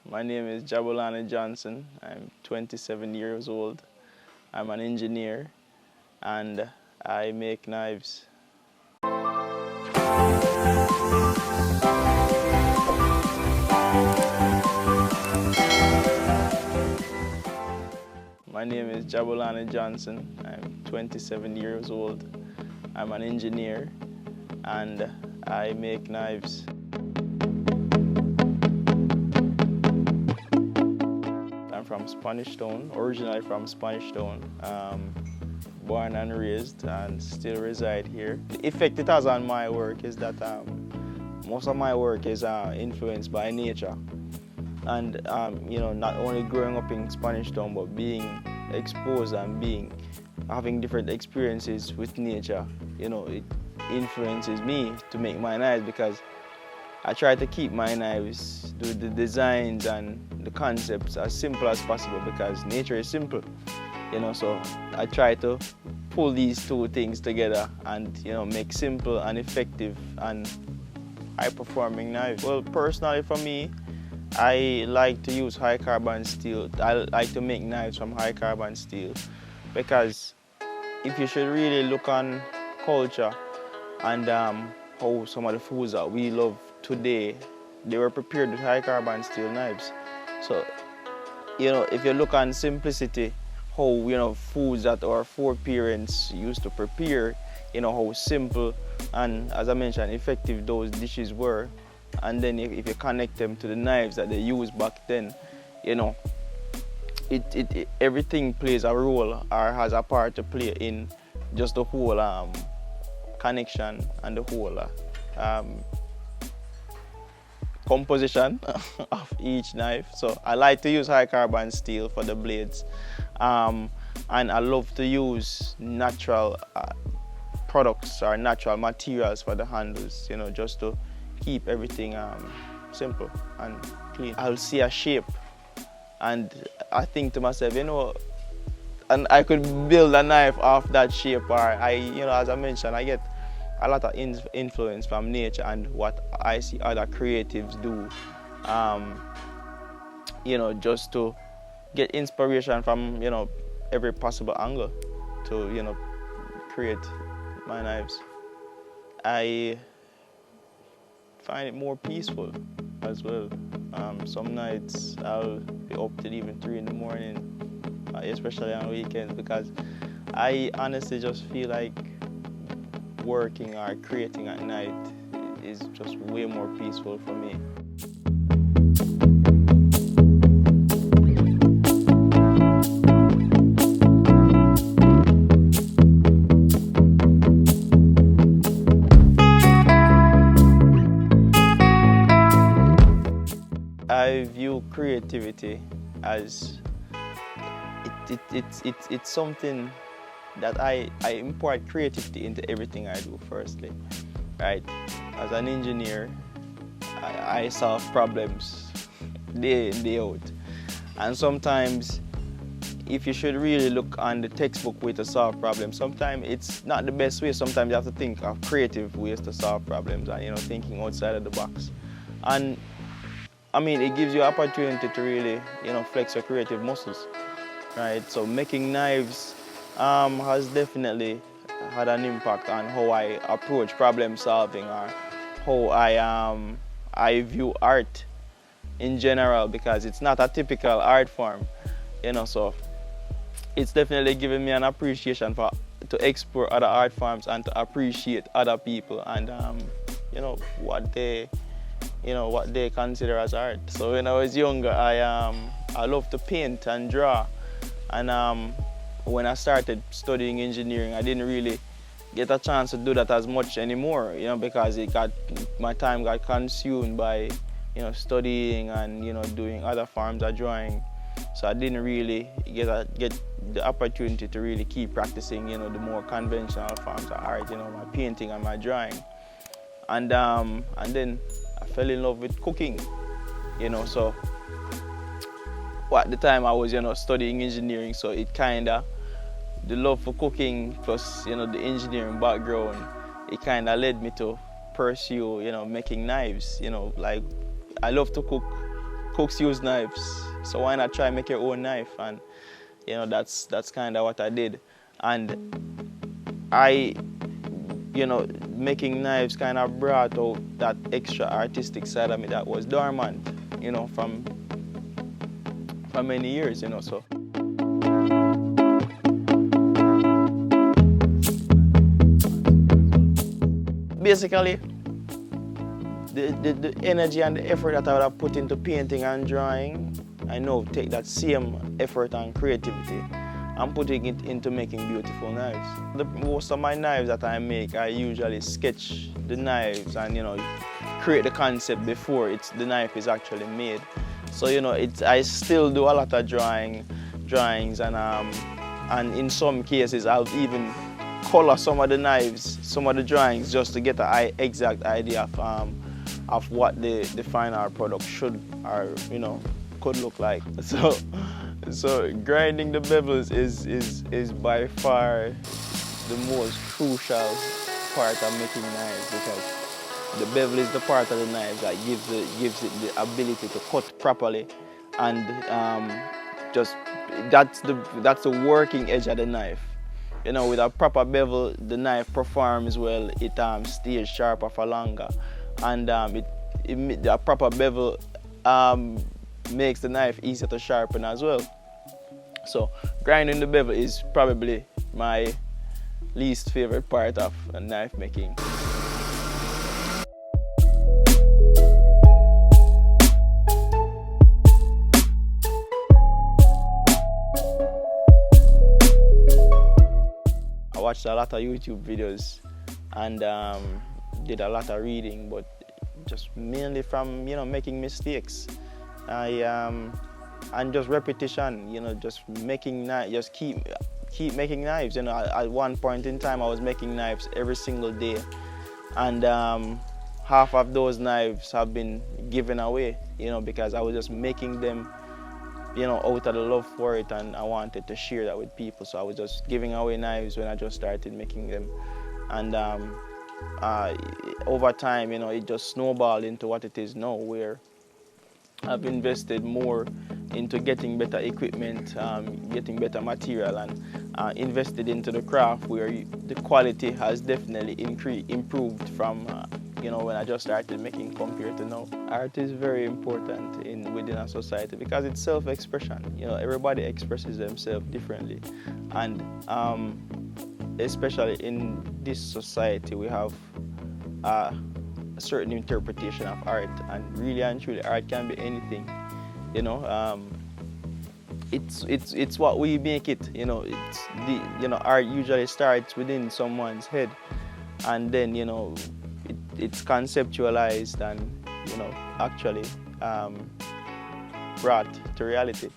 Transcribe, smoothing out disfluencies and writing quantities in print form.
My name is Jabulani Johson. I'm 27 years old. I'm an engineer and I make knives. My name is Jabulani Johson. I'm 27 years old. I'm an engineer and I make knives. I'm from Spanish Town, originally from Spanish Town. Born and raised and still reside here. The effect it has on my work is that most of my work is influenced by nature. And not only growing up in Spanish Town, but being exposed and having different experiences with nature, it influences me to make my knives because I try to keep my knives, do the designs and the concepts as simple as possible because nature is simple, so I try to pull these two things together and, make simple and effective and high-performing knives. Well, personally for me, I like to use high carbon steel. I like to make knives from high carbon steel because if you should really look on culture and how some of the foods that we love today, they were prepared with high carbon steel knives. So, if you look on simplicity, how, foods that our foreparents used to prepare, how simple and, as I mentioned, effective those dishes were. And then if you connect them to the knives that they used back then, everything plays a role or has a part to play in just the whole connection and the whole composition of each knife. So I like to use high carbon steel for the blades, and I love to use natural products or natural materials for the handles, just to keep everything simple and clean. I'll see a shape and I think to myself, and I could build a knife off that shape, or as I mentioned, I get a lot of influence from nature and what I see other creatives do, just to get inspiration from, every possible angle to, create my knives. I find it more peaceful as well. Some nights I'll be up till even 3 in the morning, especially on weekends, because I honestly just feel like working or creating at night is just way more peaceful for me. I view creativity as it's something that I impart creativity into everything I do. Firstly, right? As an engineer, I solve problems day in, day out, and sometimes if you should really look on the textbook way to solve problems, sometimes it's not the best way. Sometimes you have to think of creative ways to solve problems and thinking outside of the box. And I mean, it gives you opportunity to really, flex your creative muscles, right? So making knives has definitely had an impact on how I approach problem solving or how I view art in general, because it's not a typical art form, so it's definitely given me an appreciation to explore other art forms and to appreciate other people and what they consider as art. So when I was younger, I loved to paint and draw, and when I started studying engineering, I didn't really get a chance to do that as much anymore, because my time got consumed by studying and doing other forms of drawing. So I didn't really get the opportunity to really keep practicing the more conventional forms of art, my painting and my drawing. And then I fell in love with cooking, so at the time I was studying engineering, so it the love for cooking plus the engineering background, it led me to pursue making knives. Like I love to cook cooks use knives, so why not try make your own knife? And you know, that's kind of what I did. And I, you know, making knives kind of brought out that extra artistic side of me that was dormant, you know, from many years, you know. So basically, the energy and the effort that I would have put into painting and drawing, I know take that same effort and creativity and putting it into making beautiful knives. Most of my knives that I make, I usually sketch the knives and, you know, create the concept before the knife is actually made. So, you know, I still do a lot of drawings, and in some cases I'll even color some of the knives, some of the drawings, just to get an exact idea of what the final product should, or you know, could look like. So grinding the bevels is by far the most crucial part of making knives, because the bevel is the part of the knife that gives it the ability to cut properly, and just that's the working edge of the knife. You know, with a proper bevel, the knife performs well. It stays sharper for longer, and the proper bevel makes the knife easier to sharpen as well. So grinding the bevel is probably my least favorite part of knife making. I watched a lot of YouTube videos and did a lot of reading, but just mainly from, you know, making mistakes. And just repetition, you know, just making knives, just keep making knives. You know, at one point in time I was making knives every single day, and half of those knives have been given away, you know, because I was just making them, you know, out of the love for it, and I wanted to share that with people. So I was just giving away knives when I just started making them, and over time, you know, it just snowballed into what it is now, where I've invested more into getting better equipment, getting better material, and invested into the craft, where the quality has definitely improved from you know, when I just started making compared to now. Art is very important within a society because it's self-expression. You know, everybody expresses themselves differently, and especially in this society, we have a certain interpretation of art, and really and truly, art can be anything. You know, it's what we make it. You know, art usually starts within someone's head, and then, you know, it's conceptualized and, you know, actually brought to reality.